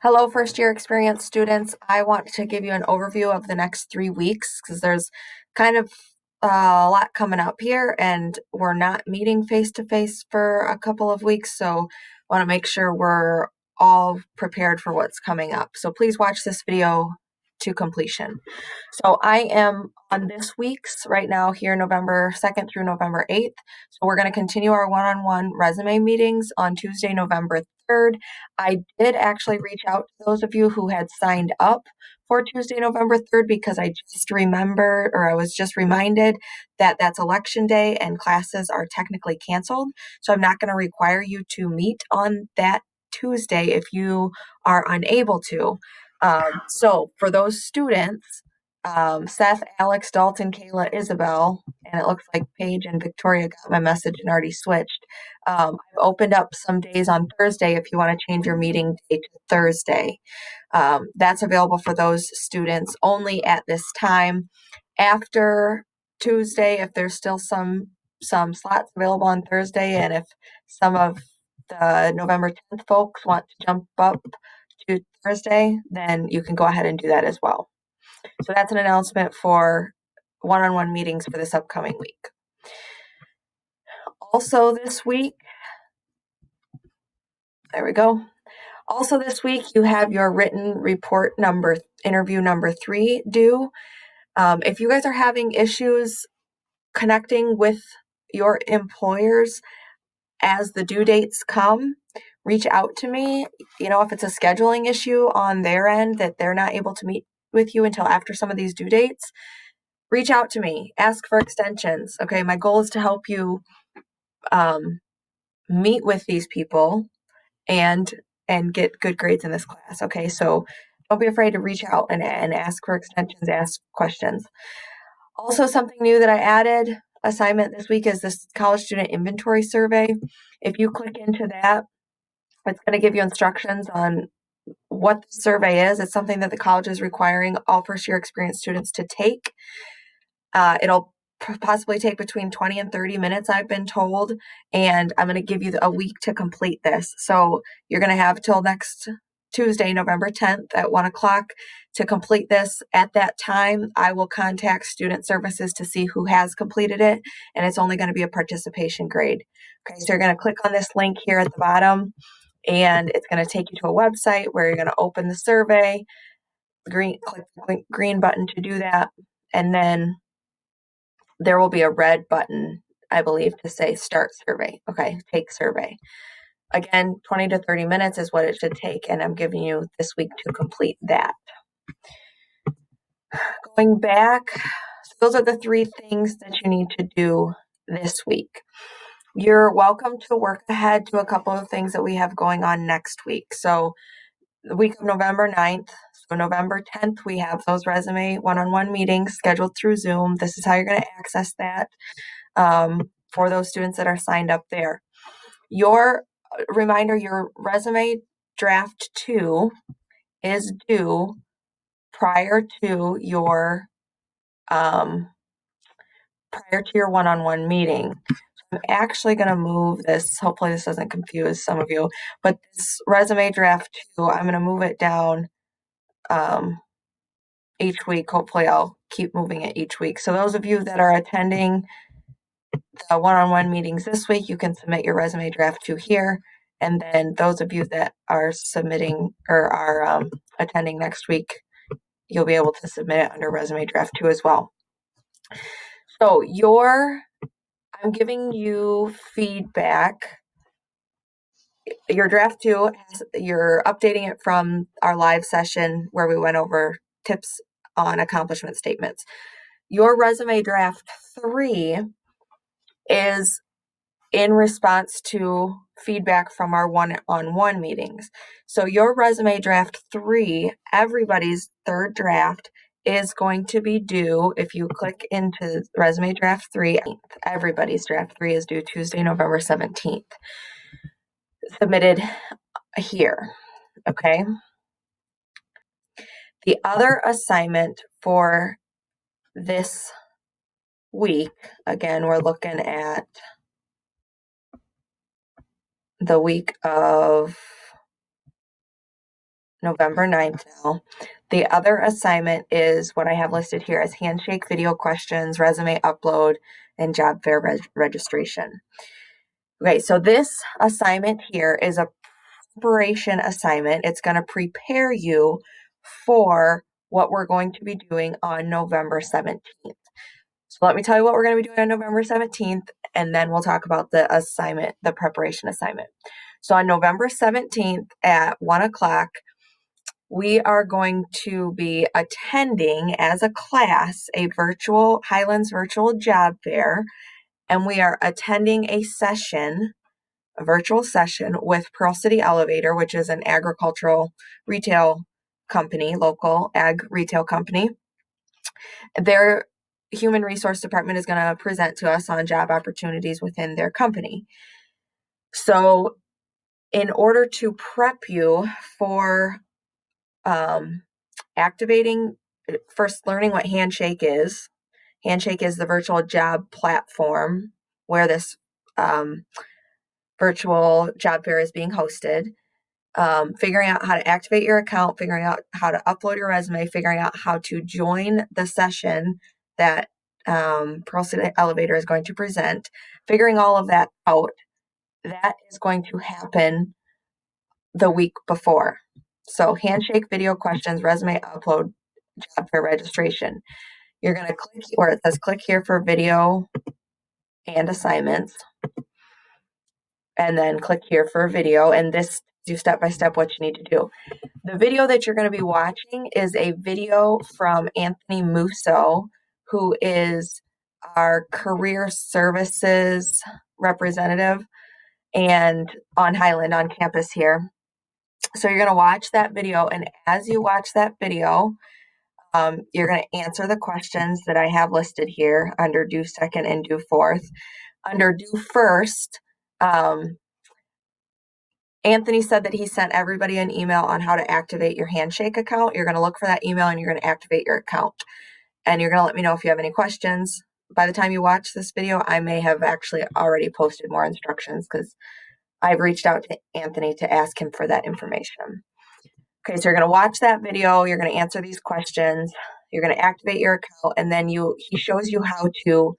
Hello, first year experience students. I want to give you an overview of the next 3 weeks because there's kind of a lot coming up here and we're not meeting face to face for a couple of weeks. So I want to make sure we're all prepared for what's coming up. So please watch this video to completion. So I am on this week's right now here, November 2nd through November 8th. So we're going to continue our one-on-one resume meetings on Tuesday, November 3rd. I did actually reach out to those of you who had signed up for Tuesday, November 3rd, because I was just reminded that that's election day and classes are technically canceled. So I'm not going to require you to meet on that Tuesday if you are unable to. So for those students, Seth, Alex, Dalton, Kayla, Isabel, and it looks like Paige and Victoria got my message and already switched. I've opened up some days on Thursday if you want to change your meeting date to Thursday. That's available for those students only at this time. After Tuesday, if there's still some slots available on Thursday, and if some of the November 10th folks want to jump up to Thursday, then you can go ahead and do that as well. So that's an announcement for one-on-one meetings for this upcoming week. Also this week, there we go. Also this week, you have your written report interview number 3 due. If you guys are having issues connecting with your employers as the due dates come, reach out to me. If it's a scheduling issue on their end that they're not able to meet with you until after some of these due dates, reach out to me. Ask for extensions. Okay, my goal is to help you meet with these people and get good grades in this class. Okay, so don't be afraid to reach out and ask for extensions, ask questions. Also, something new that I added assignment this week is this college student inventory survey. If you click into that, it's going to give you instructions on what the survey is. It's something that the college is requiring all first year experience students to take. It'll possibly take between 20 and 30 minutes, I've been told, and I'm going to give you a week to complete this. So you're going to have till next Tuesday, November 10th at 1 o'clock to complete this. At that time, I will contact Student Services to see who has completed it, and it's only going to be a participation grade. Okay, so you're going to click on this link here at the bottom, and it's going to take you to a website where you're going to open the survey. Click the green button to do that, and then there will be a red button, I believe, to say start survey. Okay, take survey. Again, 20 to 30 minutes is what it should take, and I'm giving you this week to complete that. Going back, so those are the 3 things that you need to do this week. You're welcome to work ahead to a couple of things that we have going on next week. So the week of November 9th, so November 10th, we have those resume one-on-one meetings scheduled through Zoom. This is how you're going to access that. For those students that are signed up there. Your resume draft 2 is due prior to your one-on-one meeting. I'm actually going to move this. Hopefully this doesn't confuse some of you, but this resume draft 2, I'm going to move it down each week. Hopefully I'll keep moving it each week. So those of you that are attending the one-on-one meetings this week, you can submit your resume draft 2 here. And then those of you that are submitting or are attending next week, you'll be able to submit it under resume draft 2 as well. So I'm giving you feedback. Your draft 2, you're updating it from our live session where we went over tips on accomplishment statements. Your resume draft 3 is in response to feedback from our one-on-one meetings. So your resume draft 3, everybody's third draft, is going to be due, if you click into resume draft 3, everybody's draft 3 is due Tuesday, November 17th. Submitted here, okay? The other assignment for this week, again, we're looking at the week of November 9th now. The other assignment is what I have listed here as handshake video questions, resume upload, and job fair registration. Okay, so this assignment here is a preparation assignment. It's going to prepare you for what we're going to be doing on November 17th. So let me tell you what we're going to be doing on November 17th, and then we'll talk about the assignment, the preparation assignment. So on November 17th at 1 o'clock, we are going to be attending as a class a virtual Highlands virtual job fair, and we are attending a virtual session with Pearl City Elevator, which is an agricultural retail company, local ag retail company. Their human resource department is going to present to us on job opportunities within their company. So in order to prep you for activating, first learning what Handshake is. Handshake is the virtual job platform where this virtual job fair is being hosted. Figuring out how to activate your account, figuring out how to upload your resume, figuring out how to join the session that Pearl City Elevator is going to present, figuring all of that out. That is going to happen the week before. So handshake, video questions, resume upload, job fair registration. You're going to click where it says click here for video and assignments, and then click here for video, and this do step by step what you need to do. The video that you're going to be watching is a video from Anthony Musso, who is our career services representative and on Highland on campus here. So you're going to watch that video, and as you watch that video, you're going to answer the questions that I have listed here under due second and due fourth. Under due first, Anthony said that he sent everybody an email on how to activate your Handshake account. You're going to look for that email and you're going to activate your account. And you're going to let me know if you have any questions. By the time you watch this video, I may have actually already posted more instructions because I've reached out to Anthony to ask him for that information. Okay, so you're going to watch that video, you're going to answer these questions, you're going to activate your account, and then he shows you how to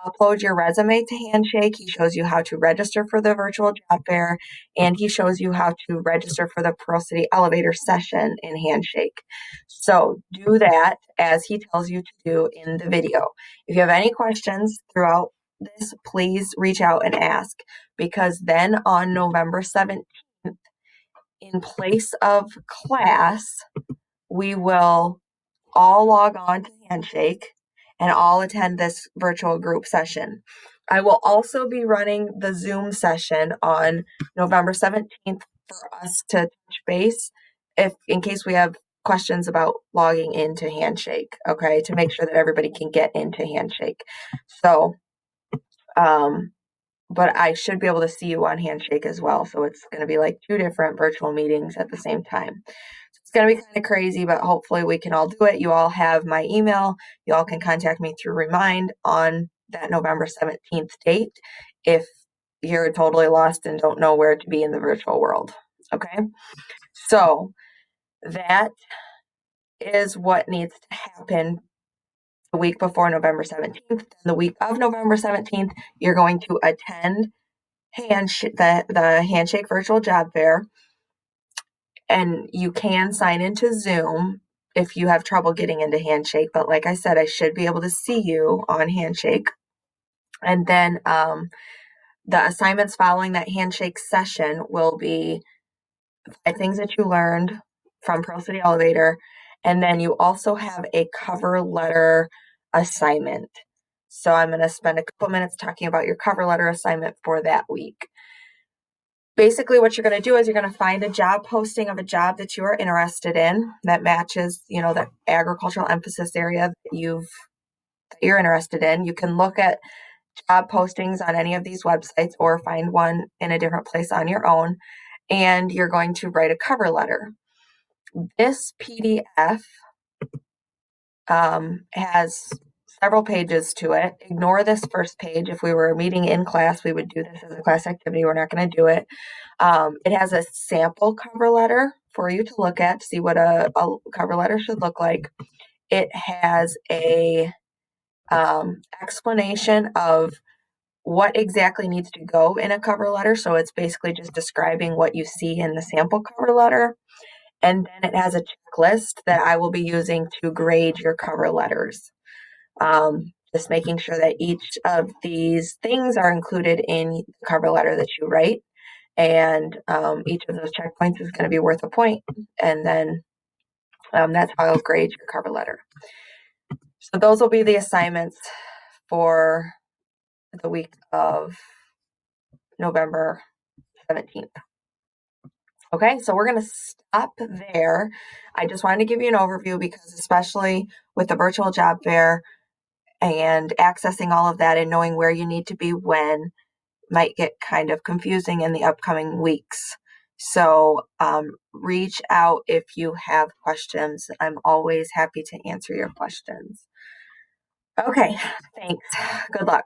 upload your resume to Handshake. He shows you how to register for the virtual job fair, and he shows you how to register for the Pearl City Elevator session in Handshake. So do that as he tells you to do in the video. If you have any questions throughout this, please reach out and ask, because then on November 17th, in place of class, we will all log on to Handshake and all attend this virtual group session. I will also be running the Zoom session on November 17th for us to touch base in case we have questions about logging into Handshake, okay, to make sure that everybody can get into Handshake. So, but I should be able to see you on Handshake as well. So it's going to be like 2 different virtual meetings at the same time. So it's going to be kind of crazy, but hopefully we can all do it. You all have my email. You all can contact me through Remind on that November 17th date if you're totally lost and don't know where to be in the virtual world. Okay. So that is what needs to happen the week before November 17th. The week of November 17th, you're going to attend the Handshake virtual job fair, and you can sign into Zoom if you have trouble getting into Handshake. But like I said, I should be able to see you on Handshake. And then the assignments following that Handshake session will be 5 things that you learned from Pearl City Elevator. And then you also have a cover letter assignment. So I'm going to spend a couple minutes talking about your cover letter assignment for that week. Basically, what you're going to do is you're going to find a job posting of a job that you are interested in that matches, that agricultural emphasis area that you're interested in. You can look at job postings on any of these websites or find one in a different place on your own, and you're going to write a cover letter. This PDF has several pages to it. Ignore this first page. If we were meeting in class, we would do this as a class activity. We're not going to do it. It has a sample cover letter for you to look at to see what a cover letter should look like. It has a explanation of what exactly needs to go in a cover letter. So it's basically just describing what you see in the sample cover letter. And then it has a checklist that I will be using to grade your cover letters. Just making sure that each of these things are included in the cover letter that you write. And each of those checkpoints is going to be worth a point. And then that's how I'll grade your cover letter. So those will be the assignments for the week of November 17th. Okay, so we're going to stop there. I just wanted to give you an overview because, especially with the virtual job fair and accessing all of that and knowing where you need to be when, might get kind of confusing in the upcoming weeks. So reach out if you have questions. I'm always happy to answer your questions. Okay, thanks. Good luck.